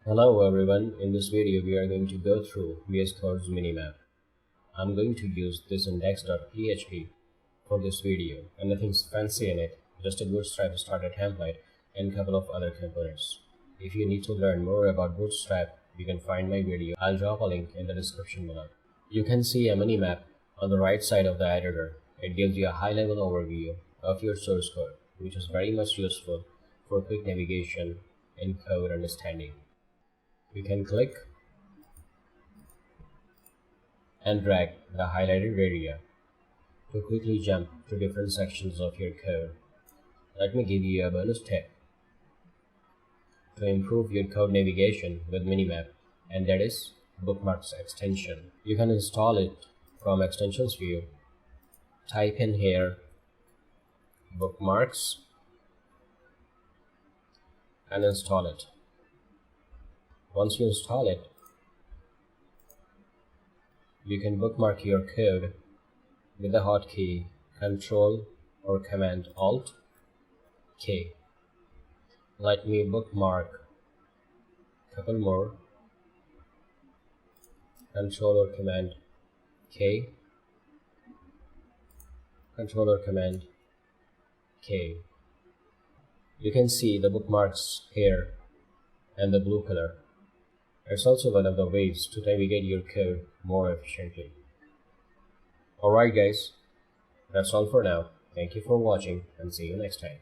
Hello everyone, in this video we are going to go through VSCODE's Minimap. I'm going to use this index.php for this video and nothing's fancy in it, just a Bootstrap starter template and a couple of other components. If you need to learn more about Bootstrap, you can find my video. I'll drop a link in the description below. You can see a minimap on the right side of the editor. It gives you a high-level overview of your source code, which is very much useful for quick navigation and code understanding. You can click and drag the highlighted area to quickly jump to different sections of your code. Let me give you a bonus tip to improve your code navigation with Minimap, and that is Bookmarks Extension. You can install it from Extensions view. Type in here Bookmarks and install it. Once you install it, you can bookmark your code with the hotkey Ctrl or Command Alt K. Let me bookmark a couple more. Ctrl or Command K. Ctrl or Command K. You can see the bookmarks here and the blue color. It's also one of the ways to navigate your code more efficiently. Alright guys, that's all for now. Thank you for watching and see you next time.